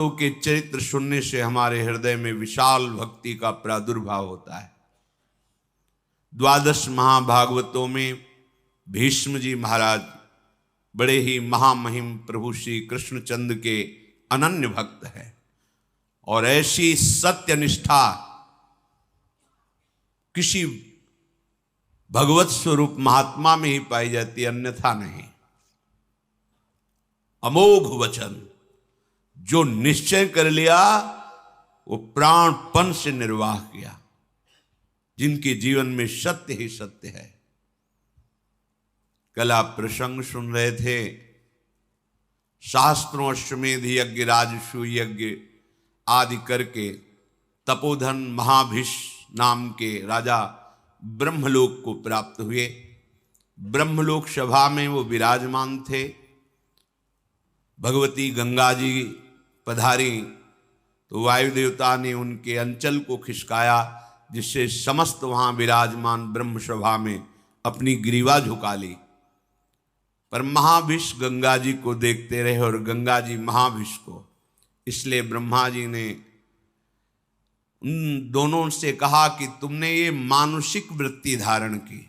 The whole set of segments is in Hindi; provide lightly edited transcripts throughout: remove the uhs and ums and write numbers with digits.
के चरित्र सुनने से हमारे हृदय में विशाल भक्ति का प्रादुर्भाव होता है। द्वादश महाभागवतों में भीष्म जी महाराज बड़े ही महामहिम प्रभु श्री कृष्णचंद्र के अनन्य भक्त हैं और ऐसी सत्य निष्ठा किसी भगवत स्वरूप महात्मा में ही पाई जाती, अन्यथा नहीं। अमोघ वचन, जो निश्चय कर लिया वो प्राणपन से निर्वाह किया, जिनके जीवन में सत्य ही सत्य है। कल आप प्रसंग सुन रहे थे, शास्त्रों अश्वमेध यज्ञ राजसू यज्ञ आदि करके तपोधन महाभिष नाम के राजा ब्रह्मलोक को प्राप्त हुए। ब्रह्मलोक सभा में वो विराजमान थे। भगवती गंगा जी पधारी तो वायु देवता ने उनके अंचल को खिसकाया, जिससे समस्त वहां विराजमान ब्रह्म सभा में अपनी ग्रीवा झुका ली। पर महाभिष गंगा जी को देखते रहे और गंगा जी महाभिष को। इसलिए ब्रह्मा जी ने उन दोनों से कहा कि तुमने ये मानुषिक वृत्ति धारण की,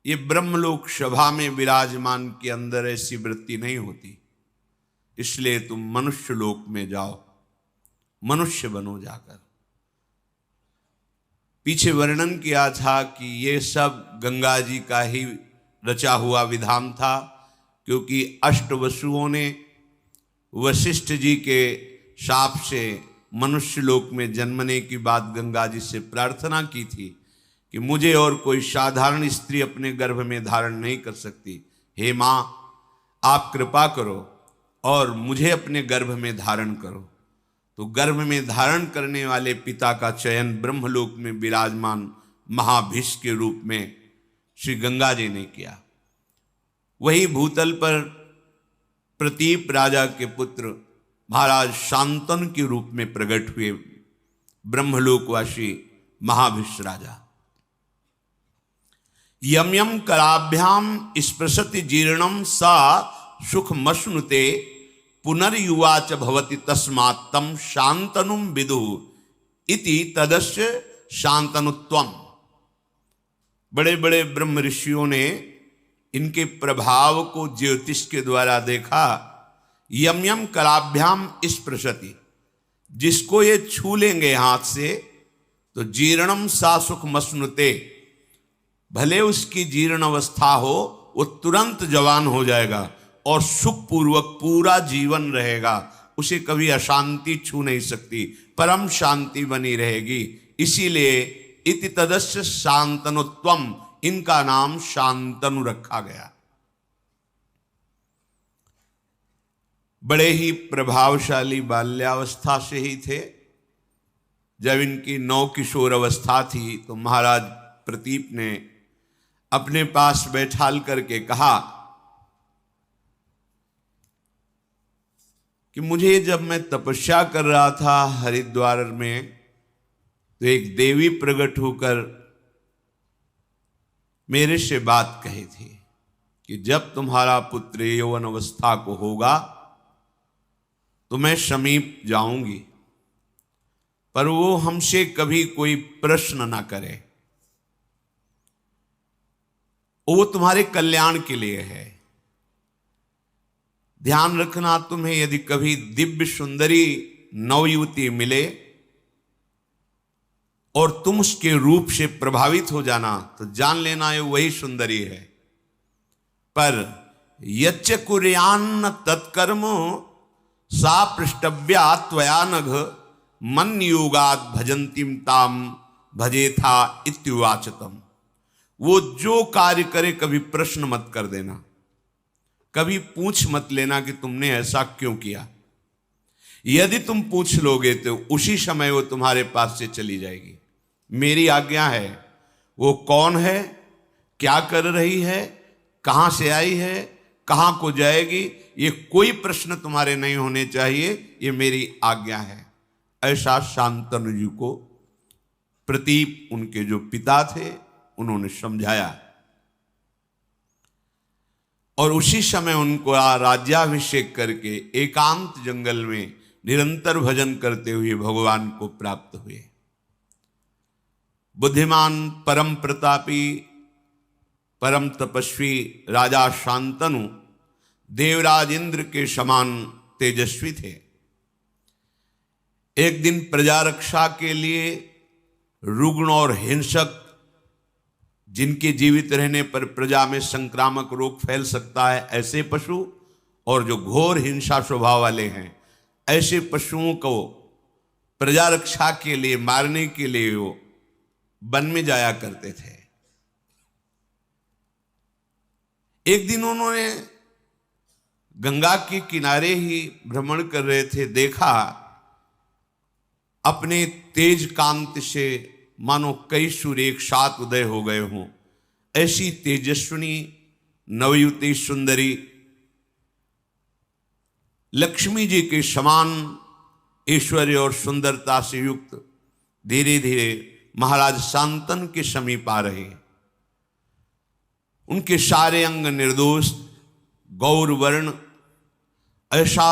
ये ब्रह्मलोक सभा में विराजमान के अंदर ऐसी वृत्ति नहीं होती, इसलिए तुम मनुष्य लोक में जाओ, मनुष्य बनो जाकर। पीछे वर्णन किया था कि ये सब गंगा जी का ही रचा हुआ विधान था, क्योंकि अष्टवसुओं ने वशिष्ठ जी के शाप से मनुष्य लोक में जन्मने की बात गंगा जी से प्रार्थना की थी कि मुझे और कोई साधारण स्त्री अपने गर्भ में धारण नहीं कर सकती, हे माँ आप कृपा करो और मुझे अपने गर्भ में धारण करो। तो गर्भ में धारण करने वाले पिता का चयन ब्रह्मलोक में विराजमान महाभिष के रूप में श्री गंगा जी ने किया। वही भूतल पर प्रतीप राजा के पुत्र महाराज शांतनु के रूप में प्रकट हुए ब्रह्मलोकवासी महाभिष राजा। यम यम कराभ्याम स्पृशति जीर्णम सा सुखमश्नुते पुनर्युवाच भवति तस्मात् तम शांतनुम विदु इति तदस्य शांतनुत्वम। बड़े बड़े ब्रह्म ऋषियों ने इनके प्रभाव को ज्योतिष के द्वारा देखा। यम यम कराभ्याम स्पृशति, जिसको ये छू लेंगे हाथ से तो जीर्णम सा सुखमश्नुते, भले उसकी जीर्ण अवस्था हो वो तुरंत जवान हो जाएगा और सुखपूर्वक पूरा जीवन रहेगा, उसे कभी अशांति छू नहीं सकती, परम शांति बनी रहेगी। इसीलिए इति तदस्य शांतनुत्वम, इनका नाम शांतनु रखा गया। बड़े ही प्रभावशाली बाल्यावस्था से ही थे। जब इनकी नौ किशोर अवस्था थी तो महाराज प्रतीप ने अपने पास बैठाल करके कहा कि मुझे जब मैं तपस्या कर रहा था हरिद्वार में तो एक देवी प्रकट होकर मेरे से बात कही थी कि जब तुम्हारा पुत्र यौवन अवस्था को होगा तो मैं समीप जाऊंगी, पर वो हमसे कभी कोई प्रश्न ना करे, वो तुम्हारे कल्याण के लिए है। ध्यान रखना, तुम्हें यदि कभी दिव्य सुंदरी नवयुवती मिले और तुम उसके रूप से प्रभावित हो जाना तो जान लेना ये वही सुंदरी है। पर यच्च कुर्यान्न तत्कर्म सा पृष्ठव्या त्वया नघ मन योगाद भजंतीम ताम भजेथा इत्युवाचतम। वो जो कार्य करे कभी प्रश्न मत कर देना, कभी पूछ मत लेना कि तुमने ऐसा क्यों किया। यदि तुम पूछ लोगे तो उसी समय वो तुम्हारे पास से चली जाएगी। मेरी आज्ञा है, वो कौन है, क्या कर रही है, कहां से आई है, कहां को जाएगी, ये कोई प्रश्न तुम्हारे नहीं होने चाहिए, ये मेरी आज्ञा है। ऐसा शांतनु जी को प्रतीप उनके जो पिता थे उन्होंने समझाया। और उसी समय उनको राज्याभिषेक करके एकांत जंगल में निरंतर भजन करते हुए भगवान को प्राप्त हुए। बुद्धिमान, परम प्रतापी, परम तपस्वी राजा शांतनु देवराज इंद्र के समान तेजस्वी थे। एक दिन प्रजा रक्षा के लिए रुग्ण और हिंसक, जिनके जीवित रहने पर प्रजा में संक्रामक रोग फैल सकता है, ऐसे पशु और जो घोर हिंसा स्वभाव वाले हैं, ऐसे पशुओं को प्रजा रक्षा के लिए मारने के लिए वो वन में जाया करते थे। एक दिन उन्होंने गंगा के किनारे ही भ्रमण कर रहे थे, देखा अपने तेज कांति से मानो कई सूर्य एक साथ उदय हो गए हों, ऐसी तेजस्विनी नवयुवती सुंदरी लक्ष्मी जी के समान ऐश्वर्य और सुंदरता से युक्त धीरे धीरे महाराज शांतनु के समीप आ रहे। उनके सारे अंग निर्दोष गौर वर्ण, ऐसा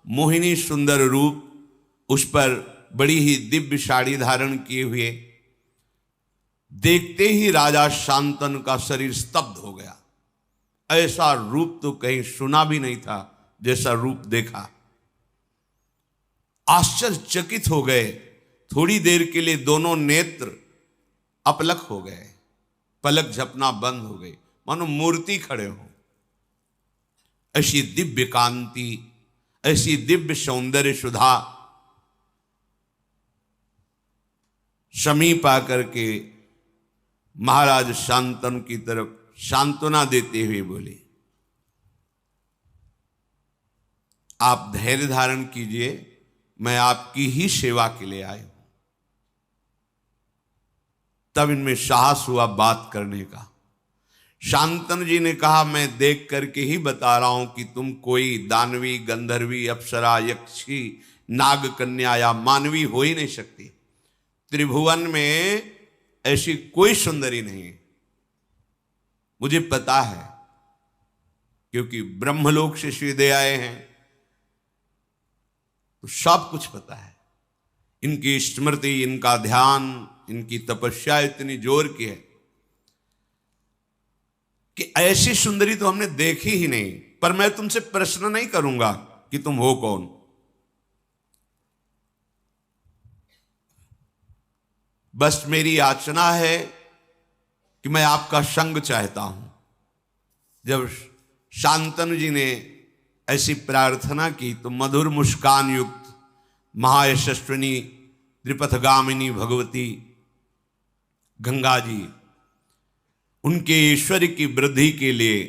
मोहिनी सुंदर रूप, उस पर बड़ी ही दिव्य साड़ी धारण किए हुए, देखते ही राजा शांतनु का शरीर स्तब्ध हो गया। ऐसा रूप तो कहीं सुना भी नहीं था जैसा रूप देखा। आश्चर्यचकित हो गए। थोड़ी देर के लिए दोनों नेत्र अपलक हो गए, पलक झपना बंद हो गई, मानो मूर्ति खड़े हो। ऐसी दिव्य कांति, ऐसी दिव्य सौंदर्य सुधा समीप आकर के महाराज शांतनु की तरफ सांत्वना देते हुए बोले, आप धैर्य धारण कीजिए, मैं आपकी ही सेवा के लिए आया हूं। तब इनमें साहस हुआ बात करने का। शांतनु जी ने कहा, मैं देख करके ही बता रहा हूं कि तुम कोई दानवी, गंधर्वी, अप्सरा, यक्षी, नाग कन्या या मानवी हो ही नहीं सकती। त्रिभुवन में ऐसी कोई सुंदरी नहीं, मुझे पता है, क्योंकि ब्रह्मलोक से सीधे आए हैं तो सब कुछ पता है। इनकी स्मृति, इनका ध्यान, इनकी तपस्या इतनी जोर की है कि ऐसी सुंदरी तो हमने देखी ही नहीं। पर मैं तुमसे प्रश्न नहीं करूंगा कि तुम हो कौन, बस मेरी याचना है कि मैं आपका संग चाहता हूं। जब शांतनु जी ने ऐसी प्रार्थना की तो मधुर मुस्कान युक्त महायशस्विनी त्रिपथगामिनी भगवती गंगा जी उनके ऐश्वर्य की वृद्धि के लिए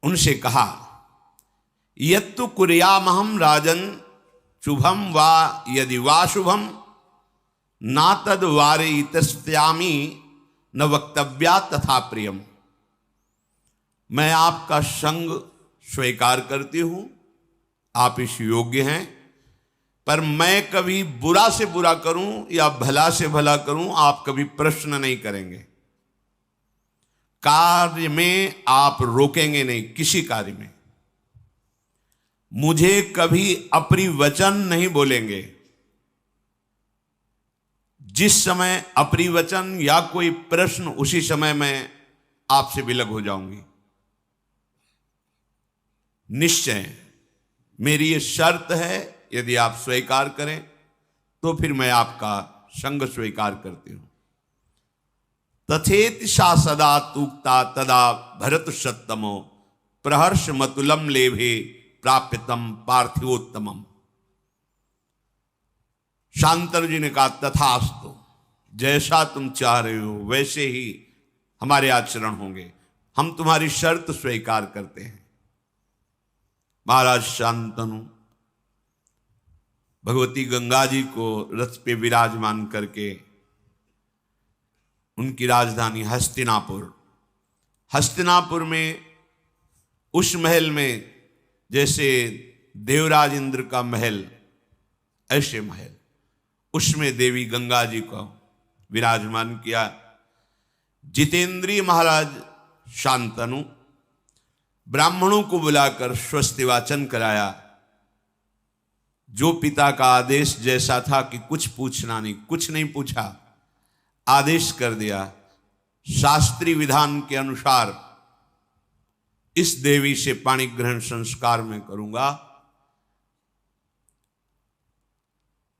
उनसे कहा, यत्तु कुर्यामहं राजन शुभम वा यदि वा शुभम ना तद वारयितस्यामि न वक्तव्या तथा प्रियम। मैं आपका संग स्वीकार करती हूं, आप इस योग्य हैं, पर मैं कभी बुरा से बुरा करूं या भला से भला करूं, आप कभी प्रश्न नहीं करेंगे। कार्य में आप रोकेंगे नहीं, किसी कार्य में मुझे कभी अपरिवचन नहीं बोलेंगे। जिस समय अपरिवचन या कोई प्रश्न, उसी समय मैं आपसे विलग हो जाऊंगी। निश्चय मेरी ये शर्त है, यदि आप स्वीकार करें तो फिर मैं आपका संग स्वीकार करती हूं। तथेति सा सदा तूक्ता तदा भरत सत्तमो प्रहर्ष मतुलम लेभे प्राप्यतम पार्थिवोत्तमम। शांतनु जी ने कहा, तथास्तु, जैसा तुम चाह रहे हो वैसे ही हमारे आचरण होंगे, हम तुम्हारी शर्त स्वीकार करते हैं। महाराज शांतनु भगवती गंगा जी को रथ पे विराजमान करके उनकी राजधानी हस्तिनापुर में उस महल में जैसे देवराज इंद्र का महल, ऐसे महल, उसमें देवी गंगा जी को विराजमान किया। जितेंद्रीय महाराज शांतनु ब्राह्मणों को बुलाकर स्वस्ति वाचन कराया। जो पिता का आदेश जैसा था कि कुछ पूछना नहीं, कुछ नहीं पूछा, आदेश कर दिया शास्त्रीय विधान के अनुसार इस देवी से पाणी ग्रहण संस्कार मैं करूंगा।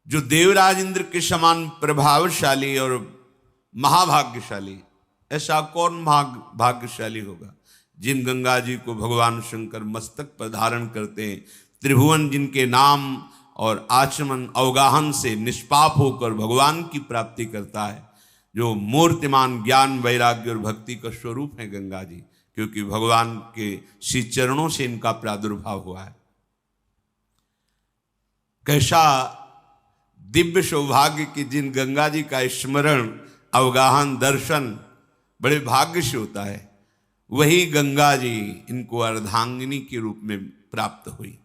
जो देवराज इंद्र के समान प्रभावशाली और महाभाग्यशाली, ऐसा कौन भाग्यशाली होगा जिन गंगा जी को भगवान शंकर मस्तक पर धारण करते हैं, त्रिभुवन जिनके नाम और आचमन अवगाहन से निष्पाप होकर भगवान की प्राप्ति करता है, जो मूर्तिमान ज्ञान वैराग्य और भक्ति का स्वरूप है गंगा जी, क्योंकि भगवान के श्री चरणों से इनका प्रादुर्भाव हुआ है। कैसा दिव्य सौभाग्य कि जिन गंगा जी का स्मरण अवगाहन दर्शन बड़े भाग्य से होता है, वही गंगा जी इनको अर्धांगिनी के रूप में प्राप्त हुई।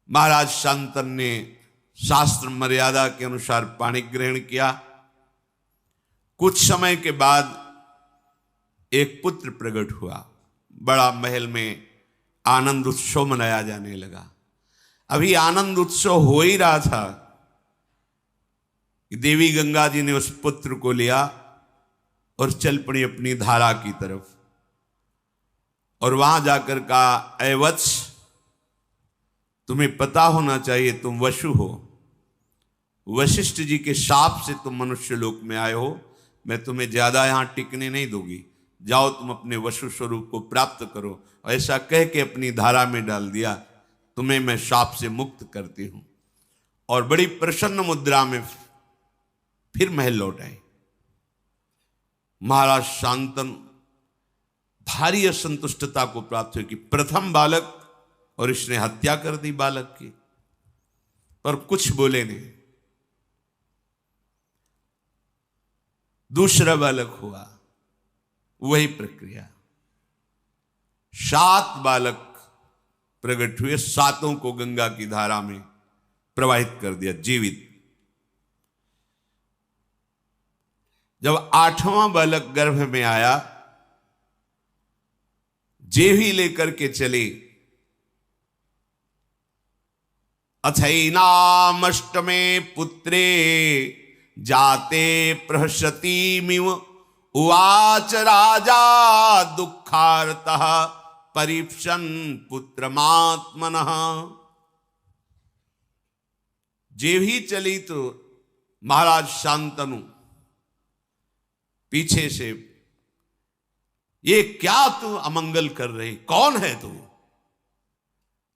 महाराज शांतन ने शास्त्र मर्यादा के अनुसार पाणी ग्रहण किया। कुछ समय के बाद एक पुत्र प्रकट हुआ। बड़ा महल में आनंद उत्सव मनाया जाने लगा। अभी आनंद उत्सव हो ही रहा था कि देवी गंगा जी ने उस पुत्र को लिया और चल पड़ी अपनी धारा की तरफ, और वहां जाकर कहा, ऐ वत्स, तुम्हें पता होना चाहिए तुम वशु हो। वशिष्ठ जी के शाप से तुम मनुष्य लोक में आए हो। मैं तुम्हें ज्यादा यहां टिकने नहीं दूंगी, जाओ तुम अपने वशु स्वरूप को प्राप्त करो। ऐसा कह के अपनी धारा में डाल दिया, तुम्हें मैं शाप से मुक्त करती हूं। और बड़ी प्रसन्न मुद्रा में फिर महल लौट आए। महाराज शांतनु भारी असंतुष्टता को प्राप्त हुई कि प्रथम बालक और इसने हत्या कर दी बालक की, पर कुछ बोले नहीं। दूसरा बालक हुआ, वही प्रक्रिया। 7 बालक प्रकट हुए, 7 को गंगा की धारा में प्रवाहित कर दिया जीवित। जब 8वां बालक गर्भ में आया, जेवी लेकर के चले। अथैनामष्टमे पुत्रे जाते प्रहसतीमिव उवाच राजा दुःखार्तः परीक्षन् पुत्रमात्मनः। जेवी चली तो महाराज शांतनु पीछे से, ये क्या तू अमंगल कर रही, कौन है तू?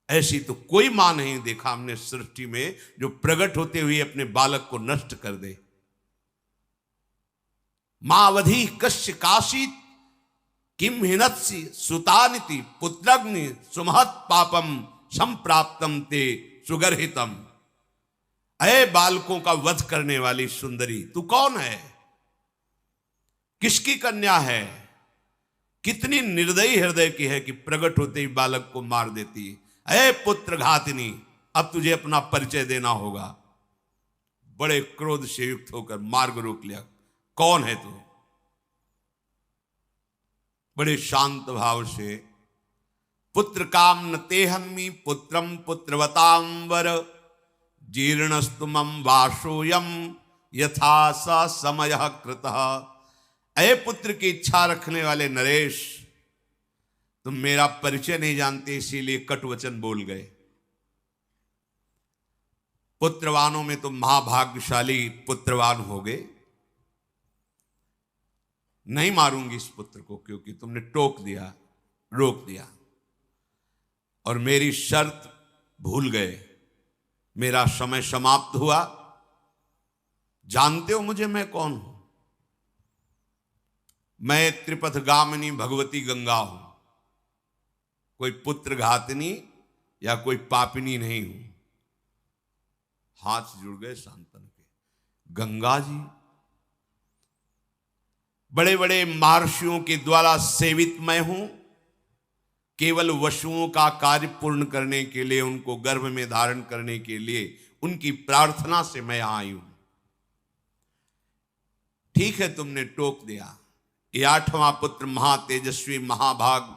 ऐसी तो कोई मां नहीं देखा हमने सृष्टि में जो प्रकट होते हुए अपने बालक को नष्ट कर दे। मावधि कश्य काशीत किम हिनत्सि सुतानिति पुत्रग्नि सुमहत पापम संप्राप्तम ते सुगर्हितम। अय बालकों का वध करने वाली सुंदरी, तू कौन है? किसकी कन्या है? कितनी निर्दयी हृदय की है कि प्रकट होते ही बालक को मार देती है। अय पुत्र घातिनी, अब तुझे अपना परिचय देना होगा। बड़े क्रोध से युक्त होकर मार्ग रोक लिया, कौन है तू? बड़े शांत भाव से, पुत्र काम न तेहन्मी पुत्रम पुत्रवतांबर जीर्णस्तुमं वासोयम यथा स समय कृतः। अय पुत्र की इच्छा रखने वाले नरेश, तुम मेरा परिचय नहीं जानते, इसीलिए कटु वचन बोल गए। पुत्रवानों में तुम महाभाग्यशाली पुत्रवान हो गए। नहीं मारूंगी इस पुत्र को, क्योंकि तुमने टोक दिया, रोक दिया और मेरी शर्त भूल गए। मेरा समय समाप्त हुआ। जानते हो मुझे, मैं कौन हूं? मैं त्रिपथगामिनी भगवती गंगा हूं। कोई पुत्र घातनी या कोई पापिनी नहीं हूं। हाथ जुड़ गए शांतन के। गंगा जी बड़े बड़े महर्षियों के द्वारा सेवित मैं हूं। केवल वशुओं का कार्य पूर्ण करने के लिए, उनको गर्भ में धारण करने के लिए, उनकी प्रार्थना से मैं आई हूं। ठीक है, तुमने टोक दिया, ये 8वां पुत्र महातेजस्वी महाभाग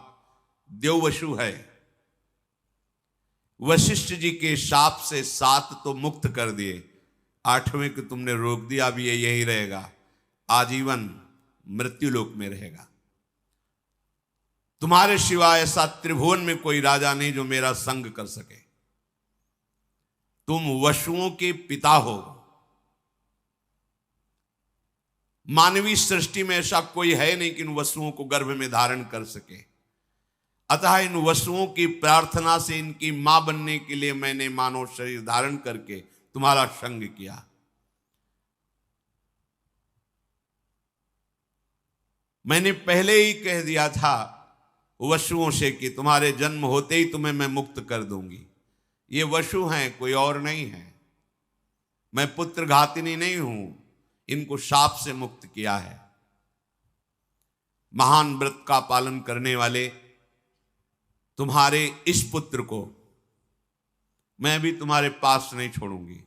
देववसु है। वशिष्ठ जी के शाप से 7 तो मुक्त कर दिए, 8वें को तुमने रोक दिया, अब ये यही रहेगा, आजीवन मृत्युलोक में रहेगा। तुम्हारे सिवाय ऐसा त्रिभुवन में कोई राजा नहीं जो मेरा संग कर सके। तुम वसुओं के पिता हो। मानवीय सृष्टि में ऐसा कोई है नहीं कि इन वसुओं को गर्भ में धारण कर सके। अतः इन वसुओं की प्रार्थना से इनकी मां बनने के लिए मैंने मानव शरीर धारण करके तुम्हारा संग किया। मैंने पहले ही कह दिया था वसुओं से कि तुम्हारे जन्म होते ही तुम्हें मैं मुक्त कर दूंगी। ये वसु हैं, कोई और नहीं है। मैं पुत्र घातिनी नहीं हूं, इनको शाप से मुक्त किया है। महान व्रत का पालन करने वाले तुम्हारे इस पुत्र को मैं भी तुम्हारे पास नहीं छोड़ूंगी।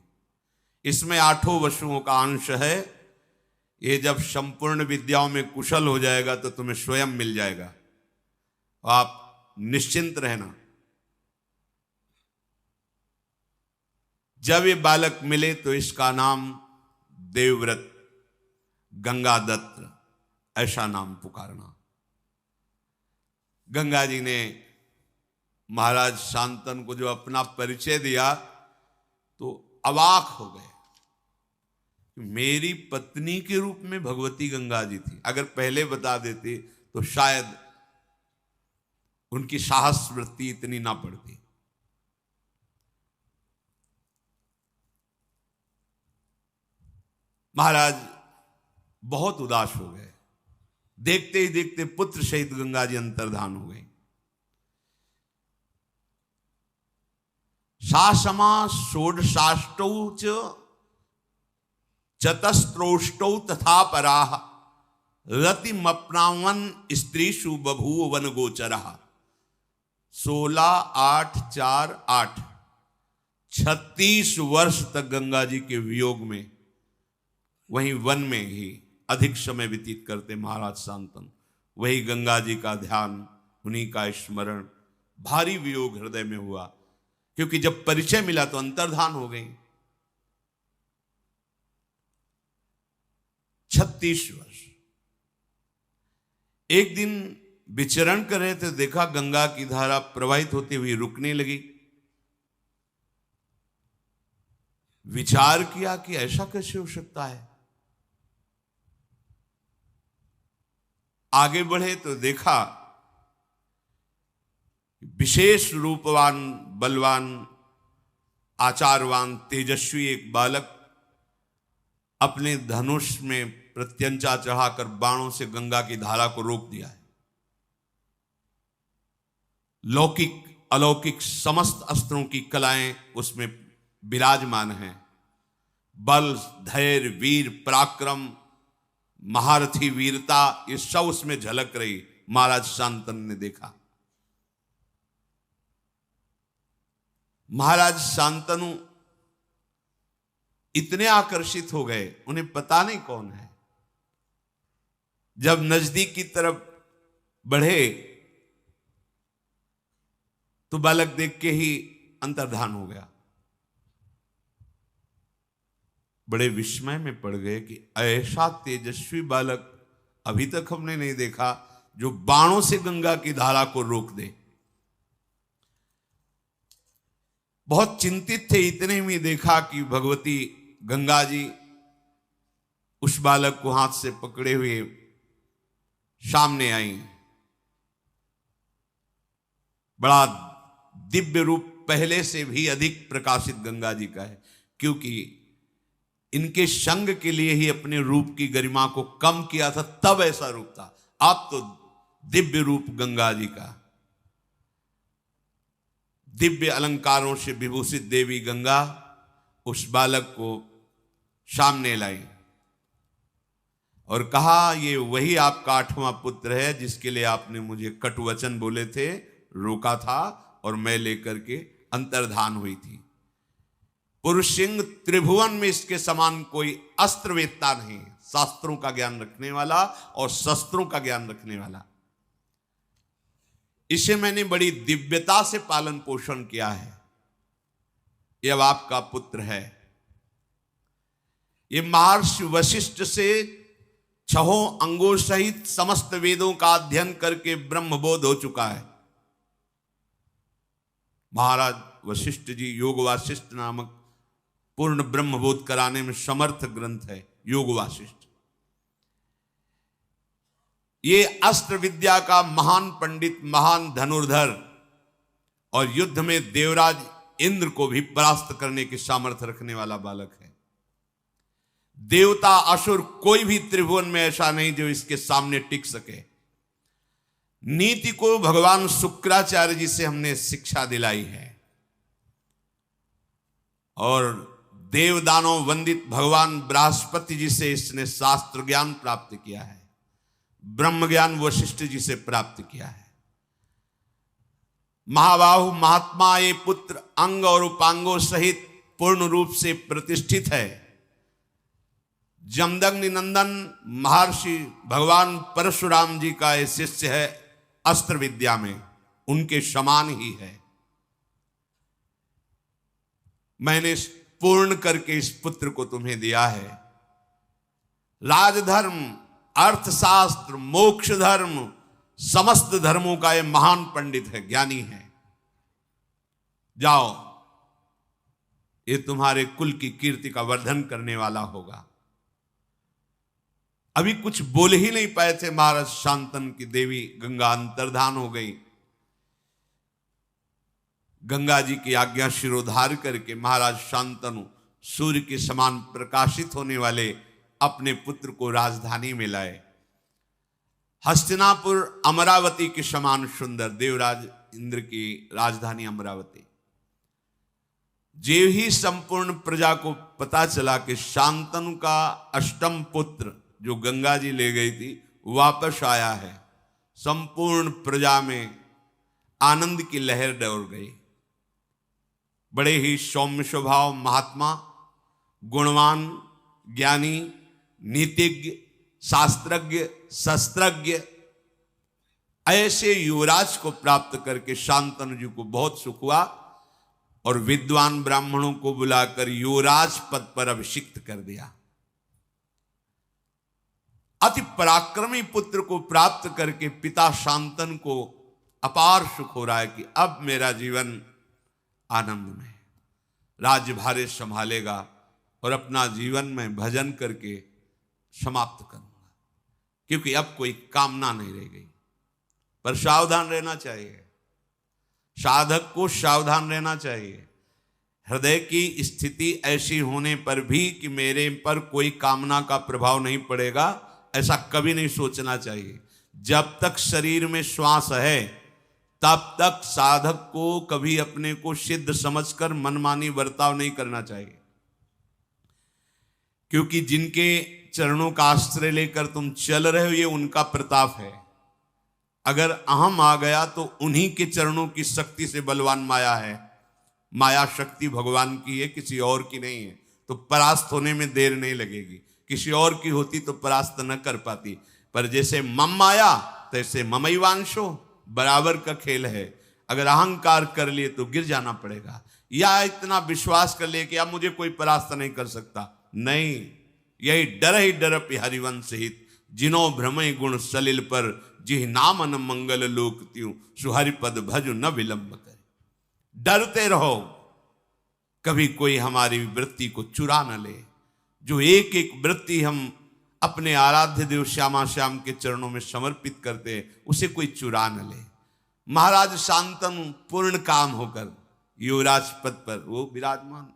इसमें 8 वसुओं का अंश है। ये जब संपूर्ण विद्याओं में कुशल हो जाएगा तो तुम्हें स्वयं मिल जाएगा, आप निश्चिंत रहना। जब ये बालक मिले तो इसका नाम देवव्रत गंगादत्त, ऐसा नाम पुकारना। गंगा जी ने महाराज शांतनु को जो अपना परिचय दिया तो अवाक हो गए। मेरी पत्नी के रूप में भगवती गंगा जी थी। अगर पहले बता देते तो शायद उनकी साहस वृत्ति इतनी ना पड़ती। महाराज बहुत उदास हो गए। देखते ही देखते पुत्र सहित गंगा जी अंतर्धान हो गई। सासमा षोडशाष्टौ च चतस्त्रोष्टौ तथा पराः रतिमप्नावन स्त्रीषु बभूव वन गोचरः। 16, 8, 4, 8 36 वर्ष तक गंगा जी के वियोग में वहीं वन में ही अधिक समय व्यतीत करते महाराज शांतनु। वही गंगा जी का ध्यान, उन्हीं का स्मरण। भारी वियोग हृदय में हुआ, क्योंकि जब परिचय मिला तो अंतर्धान हो गई। 36 वर्ष। एक दिन विचरण कर रहे थे, देखा गंगा की धारा प्रवाहित होती हुई रुकने लगी। विचार किया कि ऐसा कैसे हो सकता है। आगे बढ़े तो देखा विशेष रूपवान, बलवान, आचारवान, तेजस्वी एक बालक अपने धनुष में प्रत्यंचा चढ़ाकर बाणों से गंगा की धारा को रोक दिया है। लौकिक अलौकिक समस्त अस्त्रों की कलाएं उसमें विराजमान हैं। बल, धैर्य, वीर, पराक्रम, महारथी वीरता, ये सब उसमें झलक रही। महाराज शांतनु ने देखा। महाराज शांतनु इतने आकर्षित हो गए, उन्हें पता नहीं कौन है। जब नजदीक की तरफ बढ़े तो बालक देख के ही अंतर्धान हो गया। बड़े विस्मय में पड़ गए कि ऐसा तेजस्वी बालक अभी तक हमने नहीं देखा, जो बाणों से गंगा की धारा को रोक दे। बहुत चिंतित थे। इतने में देखा कि भगवती गंगा जी उस बालक को हाथ से पकड़े हुए सामने आई। बड़ा दिव्य रूप पहले से भी अधिक प्रकाशित गंगा जी का है, क्योंकि इनके संग के लिए ही अपने रूप की गरिमा को कम किया था, तब ऐसा रूप था। अब तो दिव्य रूप गंगा जी का। दिव्य अलंकारों से विभूषित देवी गंगा उस बालक को सामने लाई और कहा, ये वही आपका 8वां पुत्र है जिसके लिए आपने मुझे कटुवचन बोले थे, रोका था और मैं लेकर के अंतर्धान हुई थी। पुरुष सिंह त्रिभुवन में इसके समान कोई अस्त्र वेत्ता नहीं, शास्त्रों का ज्ञान रखने वाला और शस्त्रों का ज्ञान रखने वाला। इसे मैंने बड़ी दिव्यता से पालन पोषण किया है। यह अब आपका पुत्र है। ये महर्षि वशिष्ठ से 6 अंगों सहित समस्त वेदों का अध्ययन करके ब्रह्मबोध हो चुका है। महाराज वशिष्ठ जी योग वासिष्ठ नामक पूर्ण ब्रह्मबोध कराने में समर्थ ग्रंथ है योग वासिष्ठ। ये अस्त्र विद्या का महान पंडित, महान धनुर्धर और युद्ध में देवराज इंद्र को भी परास्त करने की सामर्थ्य रखने वाला बालक है। देवता असुर कोई भी त्रिभुवन में ऐसा नहीं जो इसके सामने टिक सके। नीति को भगवान शुक्राचार्य जी से हमने शिक्षा दिलाई है और देवदानों वंदित भगवान बृहस्पति जी से इसने शास्त्र ज्ञान प्राप्त किया है। ब्रह्म ज्ञान वशिष्ठ जी से प्राप्त किया है। महाबाहु महात्मा ये पुत्र अंग और उपांगों सहित पूर्ण रूप से प्रतिष्ठित है। जमदग्नि नंदन महर्षि भगवान परशुराम जी का ये शिष्य है। अस्त्र विद्या में उनके समान ही है। मैंने पूर्ण करके इस पुत्र को तुम्हें दिया है। राजधर्म, अर्थशास्त्र, मोक्ष धर्म, समस्त धर्मों का ये महान पंडित है, ज्ञानी है। जाओ, ये तुम्हारे कुल की कीर्ति का वर्धन करने वाला होगा। अभी कुछ बोल ही नहीं पाए थे महाराज शांतनु की देवी गंगा अंतर्धान हो गई। गंगा जी की आज्ञा शिरोधार करके महाराज शांतनु सूर्य के समान प्रकाशित होने वाले अपने पुत्र को राजधानी में लाए। हस्तिनापुर अमरावती के समान सुंदर देवराज इंद्र की राजधानी अमरावती। जे ही संपूर्ण प्रजा को पता चला कि शांतनु का अष्टम पुत्र जो गंगा जी ले गई थी वापस आया है, संपूर्ण प्रजा में आनंद की लहर दौड़ गई। बड़े ही सौम्य स्वभाव महात्मा, गुणवान, ज्ञानी, नीतिज्ञ, शास्त्रज्ञ, शस्त्रज्ञ ऐसे युवराज को प्राप्त करके शांतनु जी को बहुत सुख हुआ और विद्वान ब्राह्मणों को बुलाकर युवराज पद पर अभिषिक्त कर दिया। अति पराक्रमी पुत्र को प्राप्त करके पिता शांतनु को अपार सुख हो रहा है कि अब मेरा जीवन आनंद में, राज्य भारे संभालेगा और अपना जीवन में भजन करके समाप्त करूंगा, क्योंकि अब कोई कामना नहीं रह गई। पर सावधान रहना चाहिए, साधक को सावधान रहना चाहिए। हृदय की स्थिति ऐसी होने पर भी कि मेरे पर कोई कामना का प्रभाव नहीं पड़ेगा, ऐसा कभी नहीं सोचना चाहिए। जब तक शरीर में श्वास है तब तक साधक को कभी अपने को सिद्ध समझकर मनमानी बर्ताव नहीं करना चाहिए, क्योंकि जिनके चरणों का आश्रय लेकर तुम चल रहे हो ये उनका प्रताप है। अगर अहम आ गया तो उन्हीं के चरणों की शक्ति से बलवान माया है। माया शक्ति भगवान की है, किसी और की नहीं है। तो परास्त होने में देर नहीं लगेगी। किसी और की होती तो परास्त न कर पाती, पर जैसे मम माया तैसे ममैवांशो, बराबर का खेल है। अगर अहंकार कर लिए तो गिर जाना पड़ेगा, या इतना विश्वास कर लिए कि अब मुझे कोई परास्त नहीं कर सकता। नहीं, यही डर ही डर हरिवंश हित, जिनो भ्रमय गुण सलिल पर, जिह नाम न मंगल लोक त्यों, सुहरिपद भज न विलंब करे। डरते रहो, कभी कोई हमारी वृत्ति को चुरा न ले। जो एक एक वृत्ति हम अपने आराध्य देव श्यामा श्याम के चरणों में समर्पित करते हैं, उसे कोई चुरा न ले। महाराज शांतनु पूर्ण काम होकर युवराज पद पर वो विराजमान,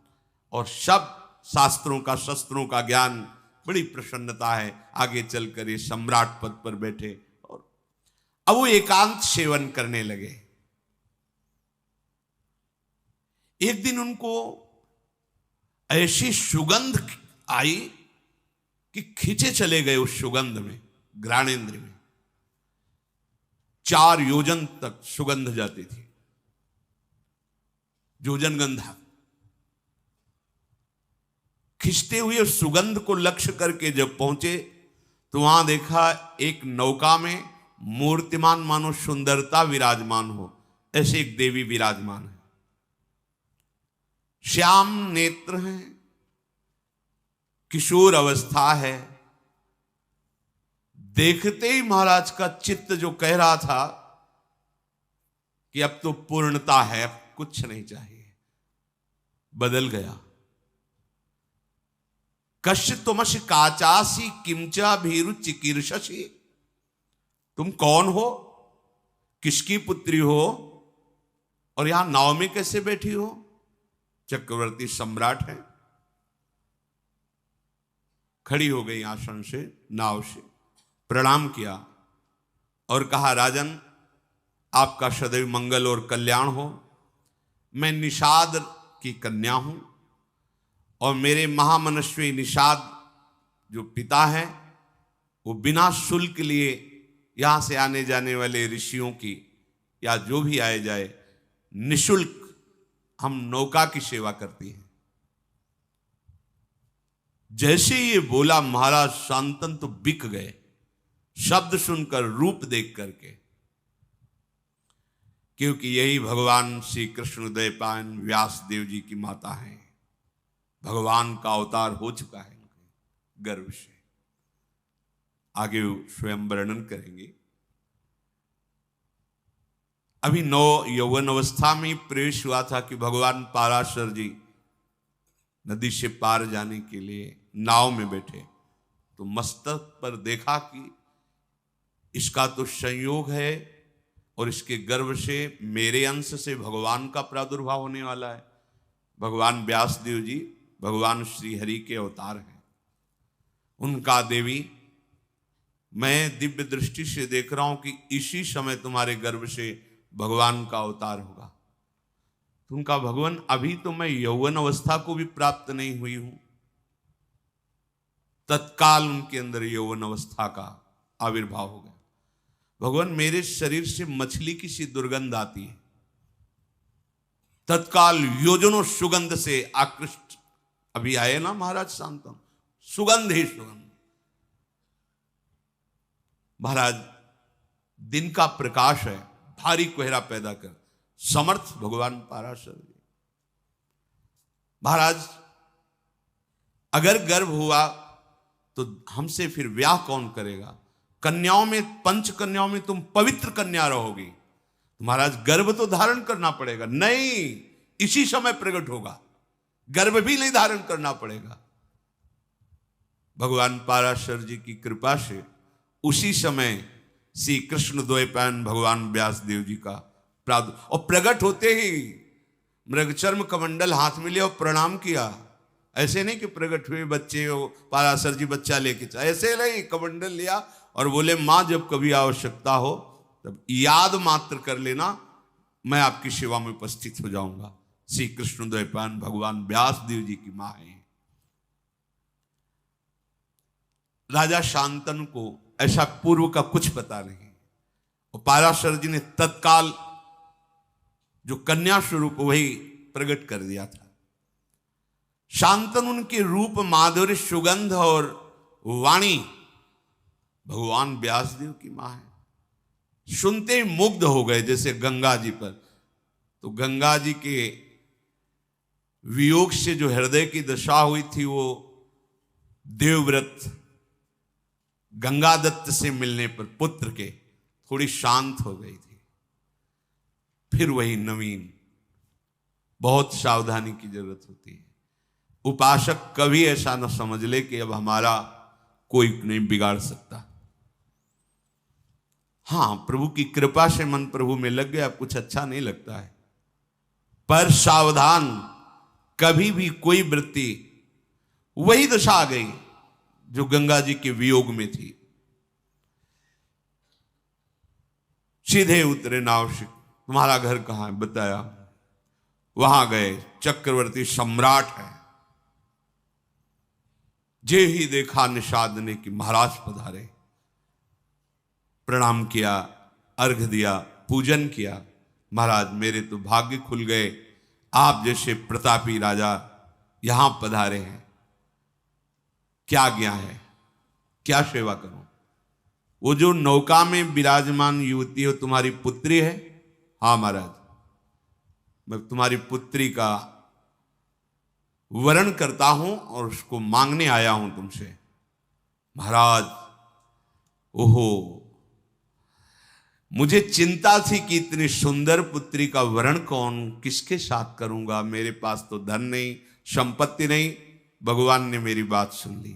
और सब शास्त्रों का, शस्त्रों का ज्ञान, बड़ी प्रसन्नता है। आगे चलकर ये सम्राट पद पर बैठे और अब वो एकांत सेवन करने लगे। एक दिन उनको ऐसी सुगंध आई कि खींचे चले गए उस सुगंध में, घ्राणेन्द्र में। 4 योजन तक सुगंध जाती थी, योजन गंधा। खिंचते हुए सुगंध को लक्ष्य करके जब पहुंचे तो वहां देखा एक नौका में मूर्तिमान मानो सुंदरता विराजमान हो, ऐसे एक देवी विराजमान है। श्याम नेत्र हैं, किशोर अवस्था है। देखते ही महाराज का चित्त जो कह रहा था कि अब तो पूर्णता है, अब कुछ नहीं चाहिए, बदल गया। कश्य तुमश काचासी किमचा भीरु चिकीर्षसी, तुम कौन हो, किसकी पुत्री हो और यहां नाव में कैसे बैठी हो? चक्रवर्ती सम्राट है। खड़ी हो गई आसन से, नाव से प्रणाम किया और कहा, राजन आपका सदैव मंगल और कल्याण हो। मैं निषाद की कन्या हूं और मेरे महामनस्वी निषाद जो पिता हैं वो बिना शुल्क लिए यहां से आने जाने वाले ऋषियों की या जो भी आए जाए निशुल्क हम नौका की सेवा करती हैं। जैसे ये बोला महाराज शांतन तो बिक गए, शब्द सुनकर रूप देख करके, क्योंकि यही भगवान श्री कृष्ण उदयपायन व्यास देव जी की माता हैं। भगवान का अवतार हो चुका है उनके गर्भ से। आगे स्वयं वर्णन करेंगे। अभी नौ यौवन अवस्था में प्रवेश हुआ था कि भगवान पाराशर जी नदी से पार जाने के लिए नाव में बैठे तो मस्तक पर देखा कि इसका तो संयोग है और इसके गर्भ से मेरे अंश से भगवान का प्रादुर्भाव होने वाला है। भगवान व्यासदेव जी भगवान श्री हरि के अवतार हैं। उनका देवी मैं दिव्य दृष्टि से देख रहा हूं कि इसी समय तुम्हारे गर्भ से भगवान का अवतार होगा। तो उनका भगवान अभी तो मैं यौवन अवस्था को भी प्राप्त नहीं हुई हूं। तत्काल उनके अंदर यौवन अवस्था का आविर्भाव हो गया। भगवान मेरे शरीर से मछली की सी दुर्गंध आती है। तत्काल योजनों सुगंध से आकृष्ट, अभी आए ना महाराज शांतम, सुगंध ही सुगंध। महाराज दिन का प्रकाश है, भारी कोहरा पैदा कर समर्थ भगवान पाराशर जी। महाराज अगर गर्भ हुआ तो हमसे फिर ब्याह कौन करेगा? कन्याओं में, पंच कन्याओं में तुम पवित्र कन्या रहोगी। महाराज गर्भ तो धारण करना पड़ेगा। नहीं, इसी समय प्रकट होगा, गर्भ भी नहीं धारण करना पड़ेगा। भगवान पाराशर जी की कृपा से उसी समय श्री कृष्ण द्वैपायन भगवान व्यासदेव जी का और प्रकट होते ही मृगचर्म कमंडल हाथ में लिया और प्रणाम किया। ऐसे नहीं कि प्रकट हुए बच्चे हो, पाराशर जी बच्चा लेके चला, ऐसे नहीं, कमंडल लिया और बोले मां जब कभी आवश्यकता हो तब याद मात्र कर लेना, मैं आपकी सेवा में उपस्थित हो जाऊंगा। श्री कृष्ण द्वैपायन भगवान व्यासदेव जी की मां है। राजा शांतनु को ऐसा पूर्व का कुछ पता नहीं और पाराशर जी ने तत्काल जो कन्या स्वरूप वही प्रकट कर दिया था। शांतनु उनके रूप, माधुर्य, सुगंध और वाणी भगवान व्यासदेव की मां है। सुनते ही मुग्ध हो गए, जैसे गंगा जी पर। तो गंगा जी के वियोग से जो हृदय की दशा हुई थी वो देवव्रत गंगा दत्त से मिलने पर पुत्र के थोड़ी शांत हो गई थी। फिर वही नवीन, बहुत सावधानी की जरूरत होती है। उपासक कभी ऐसा न समझ ले कि अब हमारा कोई नहीं बिगाड़ सकता। हां, प्रभु की कृपा से मन प्रभु में लग गया, कुछ अच्छा नहीं लगता है, पर सावधान, कभी भी कोई वृत्ति, वही दशा आ गई जो गंगा जी के वियोग में थी। सीधे उतरे नाव से, तुम्हारा घर कहां है? बताया। वहां गए, चक्रवर्ती सम्राट है। जे ही देखा निषाद ने कि महाराज पधारे, प्रणाम किया, अर्घ दिया, पूजन किया। महाराज मेरे तो भाग्य खुल गए, आप जैसे प्रतापी राजा यहां पधारे हैं। क्या आज्ञा है, क्या सेवा करूं? वो जो नौका में विराजमान युवती हो तुम्हारी पुत्री है? हाँ महाराज, मैं तुम्हारी पुत्री का वरण करता हूं और उसको मांगने आया हूं तुमसे। महाराज, ओहो, मुझे चिंता थी कि इतनी सुंदर पुत्री का वरण किसके साथ करूंगा, मेरे पास तो धन नहीं, संपत्ति नहीं। भगवान ने मेरी बात सुन ली।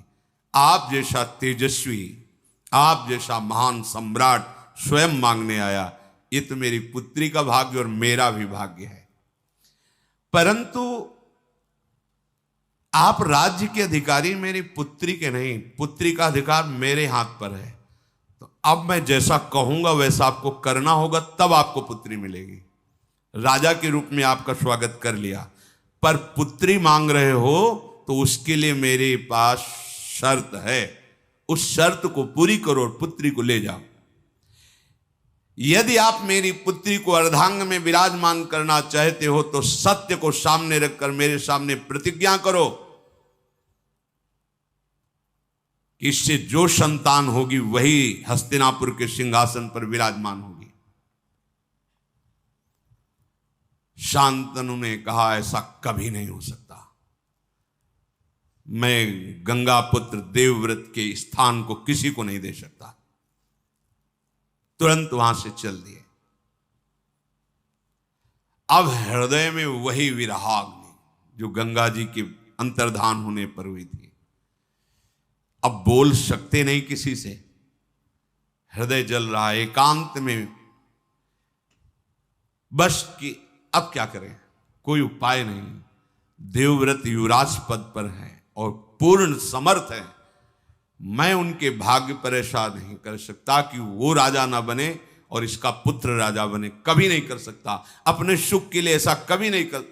आप जैसा तेजस्वी, आप जैसा महान सम्राट स्वयं मांगने आया, ये तो मेरी पुत्री का भाग्य और मेरा भी भाग्य है। परंतु आप राज्य के अधिकारी मेरी पुत्री के नहीं, पुत्री का अधिकार मेरे हाथ पर है। तो अब मैं जैसा कहूंगा वैसा आपको करना होगा, तब आपको पुत्री मिलेगी। राजा के रूप में आपका स्वागत कर लिया, पर पुत्री मांग रहे हो तो उसके लिए मेरे पास शर्त है। उस शर्त को पूरी करो और पुत्री को ले जाओ। यदि आप मेरी पुत्री को अर्धांग में विराजमान करना चाहते हो तो सत्य को सामने रखकर मेरे सामने प्रतिज्ञा करो कि इससे जो संतान होगी वही हस्तिनापुर के सिंहासन पर विराजमान होगी। शांतनु ने कहा, ऐसा कभी नहीं हो सकता। मैं गंगा पुत्र देवव्रत के स्थान को किसी को नहीं दे सकता। तुरंत वहां से चल दिए। अब हृदय में वही विरहाग्नि जो गंगा जी के अंतर्धान होने पर हुई थी। अब बोल सकते नहीं किसी से, हृदय जल रहा है एकांत में, बस कि अब क्या करें, कोई उपाय नहीं। देवव्रत युवराज पद पर है और पूर्ण समर्थ है। मैं उनके भाग्य पर ऐसा नहीं कर सकता कि वो राजा ना बने और इसका पुत्र राजा बने, कभी नहीं कर सकता। अपने सुख के लिए ऐसा कभी नहीं कर।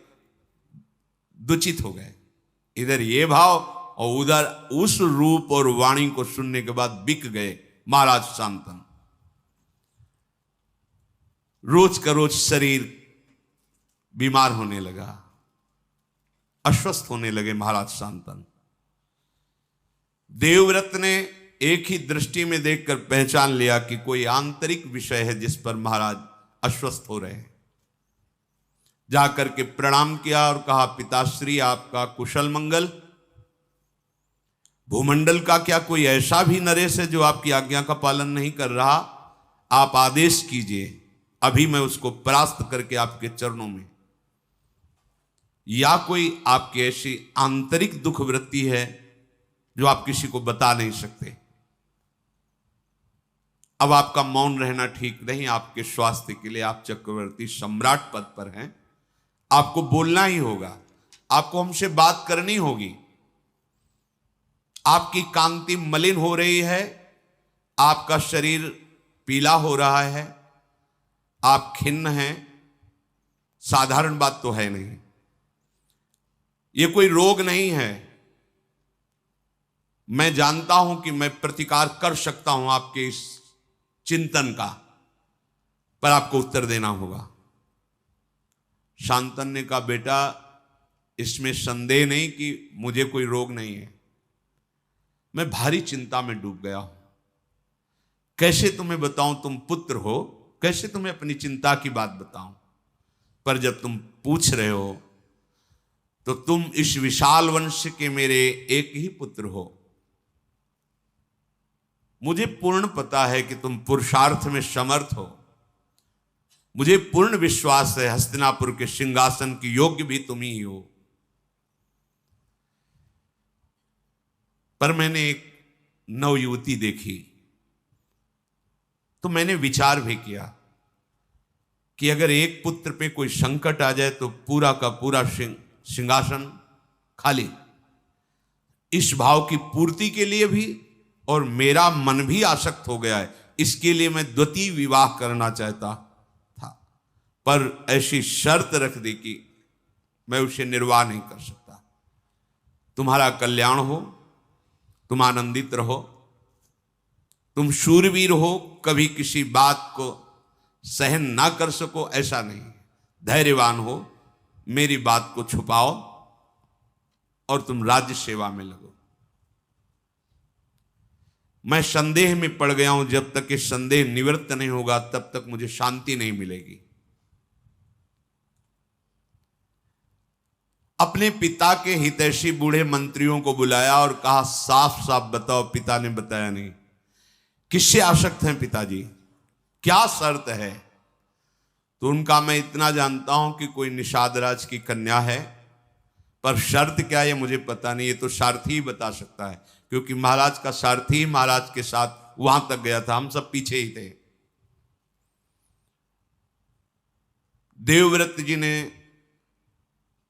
दुचित हो गए, इधर ये भाव और उधर उस रूप और वाणी को सुनने के बाद बिक गए महाराज शांतनु। रोज का रोज शरीर बीमार होने लगा, अस्वस्थ होने लगे महाराज शांतनु। देवव्रत ने एक ही दृष्टि में देखकर पहचान लिया कि कोई आंतरिक विषय है जिस पर महाराज अस्वस्थ हो रहे हैं। जाकर के प्रणाम किया और कहा, पिताश्री आपका कुशल मंगल। भूमंडल का क्या कोई ऐसा भी नरेश है जो आपकी आज्ञा का पालन नहीं कर रहा? आप आदेश कीजिए, अभी मैं उसको परास्त करके आपके चरणों में। या कोई आपकी ऐसी आंतरिक दुख वृत्ति है जो आप किसी को बता नहीं सकते? अब आपका मौन रहना ठीक नहीं। आपके स्वास्थ्य के लिए आप चक्रवर्ती सम्राट पद पर हैं, आपको बोलना ही होगा, आपको हमसे बात करनी होगी। आपकी कांति मलिन हो रही है, आपका शरीर पीला हो रहा है, आप खिन्न हैं। साधारण बात तो है नहीं, ये कोई रोग नहीं है। मैं जानता हूं कि मैं प्रतिकार कर सकता हूं आपके इस चिंतन का, पर आपको उत्तर देना होगा। शांतनु ने कहा, बेटा इसमें संदेह नहीं कि मुझे कोई रोग नहीं है, मैं भारी चिंता में डूब गया हूं। कैसे तुम्हें बताऊं, तुम पुत्र हो, कैसे तुम्हें अपनी चिंता की बात बताऊं? पर जब तुम पूछ रहे हो तो तुम इस विशाल वंश के मेरे एक ही पुत्र हो। मुझे पूर्ण पता है कि तुम पुरुषार्थ में समर्थ हो। मुझे पूर्ण विश्वास है हस्तिनापुर के सिंहासन की योग्य भी तुम ही हो। पर मैंने एक नवयुवती देखी तो मैंने विचार भी किया कि अगर एक पुत्र पे कोई संकट आ जाए तो पूरा का पूरा सिंहासन खाली। इस भाव की पूर्ति के लिए भी, और मेरा मन भी आसक्त हो गया है, इसके लिए मैं द्वितीय विवाह करना चाहता था, पर ऐसी शर्त रख दी कि मैं उसे निर्वाह नहीं कर सकता। तुम्हारा कल्याण हो, तुम आनंदित रहो, तुम शूरवीर हो, कभी किसी बात को सहन ना कर सको ऐसा नहीं, धैर्यवान हो, मेरी बात को छुपाओ और तुम राज्य सेवा में लगो। मैं संदेह में पड़ गया हूं, जब तक ये संदेह निवृत्त नहीं होगा तब तक मुझे शांति नहीं मिलेगी। अपने पिता के हितैषी बूढ़े मंत्रियों को बुलाया और कहा, साफ साफ बताओ। पिता ने बताया नहीं। किससे आसक्त हैं पिताजी, क्या शर्त है? तो उनका, मैं इतना जानता हूं कि कोई निषाद राज की कन्या है, पर शर्त क्या है ये मुझे पता नहीं, ये तो सारथी ही बता सकता है, क्योंकि महाराज का सारथी महाराज के साथ वहां तक गया था, हम सब पीछे ही थे। देवव्रत जी ने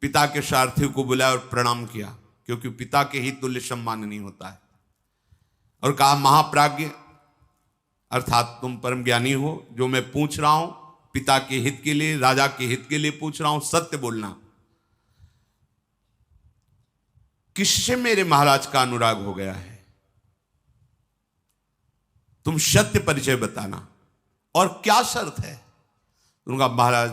पिता के सारथी को बुलाया और प्रणाम किया, क्योंकि पिता के ही तुल्य सम्माननीय होता है, और कहा, महाप्राज्ञ अर्थात तुम परम ज्ञानी हो, जो मैं पूछ रहा हूं पिता के हित के लिए, राजा के हित के लिए पूछ रहा हूं, सत्य बोलना। किससे मेरे महाराज का अनुराग हो गया है? तुम सत्य परिचय बताना, और क्या शर्त है? उनका, महाराज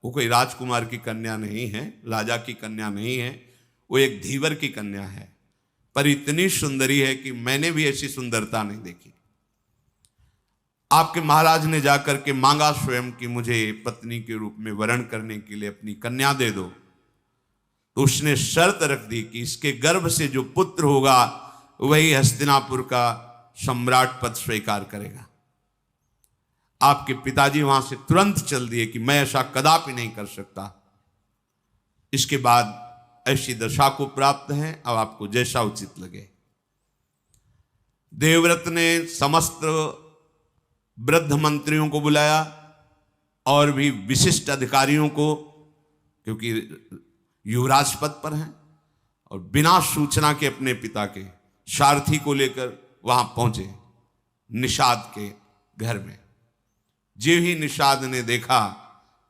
वो कोई राजकुमार की कन्या नहीं है, राजा की कन्या नहीं है, वो एक धीवर की कन्या है, पर इतनी सुंदरी है कि मैंने भी ऐसी सुंदरता नहीं देखी। आपके महाराज ने जाकर के मांगा स्वयं कि मुझे पत्नी के रूप में वरण करने के लिए अपनी कन्या दे दो। तो उसने शर्त रख दी कि इसके गर्भ से जो पुत्र होगा वही हस्तिनापुर का सम्राट पद स्वीकार करेगा। आपके पिताजी वहां से तुरंत चल दिए कि मैं ऐसा कदापि नहीं कर सकता। इसके बाद ऐसी दशा को प्राप्त है, अब आपको जैसा उचित लगे। देवव्रत ने समस्त वृद्ध मंत्रियों को बुलाया और भी विशिष्ट अधिकारियों को, क्योंकि युवराज पद पर हैं, और बिना सूचना के अपने पिता के सारथी को लेकर वहां पहुंचे निषाद के घर में। जो ही निषाद ने देखा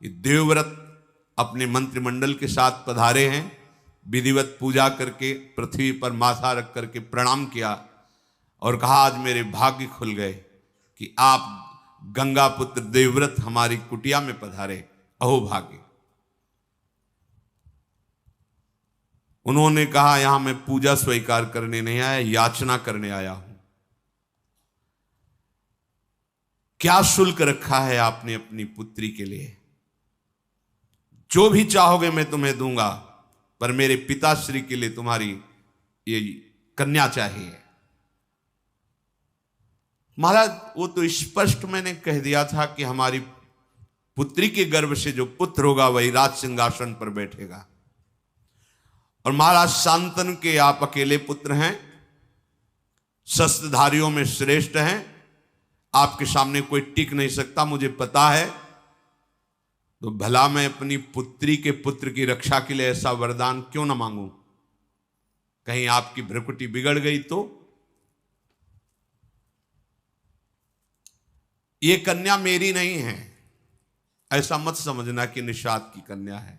कि देवव्रत अपने मंत्रिमंडल के साथ पधारे हैं, विधिवत पूजा करके पृथ्वी पर माथा रख करके प्रणाम किया और कहा, आज मेरे भाग्य खुल गए कि आप गंगा पुत्र देवव्रत हमारी कुटिया में पधारे, अहो भाग्य। उन्होंने कहा, यहां मैं पूजा स्वीकार करने नहीं आया, याचना करने आया हूं। क्या शुल्क रखा है आपने अपनी पुत्री के लिए? जो भी चाहोगे मैं तुम्हें दूंगा, पर मेरे पिताश्री के लिए तुम्हारी ये कन्या चाहिए। महाराज, वो तो स्पष्ट मैंने कह दिया था कि हमारी पुत्री के गर्भ से जो पुत्र होगा वही राज सिंहासन पर बैठेगा। और महाराज शांतनु के आप अकेले पुत्र हैं, शस्त्रधारियों में श्रेष्ठ हैं, आपके सामने कोई टिक नहीं सकता, मुझे पता है। तो भला मैं अपनी पुत्री के पुत्र की रक्षा के लिए ऐसा वरदान क्यों ना मांगूं? कहीं आपकी भ्रुकुटी बिगड़ गई तो? ये कन्या मेरी नहीं है, ऐसा मत समझना कि निषाद की कन्या है।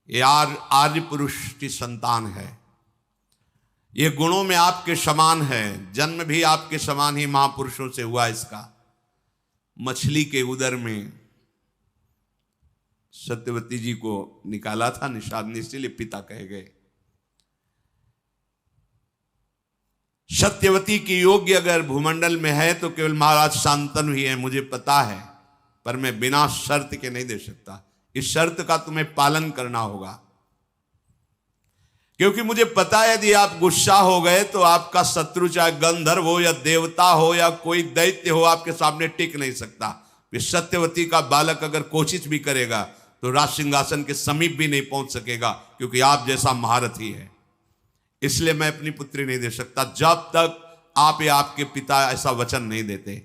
ये आर्य पुरुष की संतान है, ये गुणों में आपके समान है, जन्म भी आपके समान ही महापुरुषों से हुआ इसका। मछली के उदर में सत्यवती जी को निकाला था निषाद ने, इसीलिए पिता कहे गए। सत्यवती की योग्य अगर भूमंडल में है तो केवल महाराज शांतनु ही है, मुझे पता है, पर मैं बिना शर्त के नहीं दे सकता। इस शर्त का तुम्हें पालन करना होगा, क्योंकि मुझे पता है यदि आप गुस्सा हो गए तो आपका शत्रु चाहे गंधर्व हो या देवता हो या कोई दैत्य हो, आपके सामने टिक नहीं सकता। इस सत्यवती का बालक अगर कोशिश भी करेगा तो राज सिंहासन के समीप भी नहीं पहुंच सकेगा, क्योंकि आप जैसा महारथी है। इसलिए मैं अपनी पुत्री नहीं दे सकता जब तक आप या आपके पिता ऐसा वचन नहीं देते।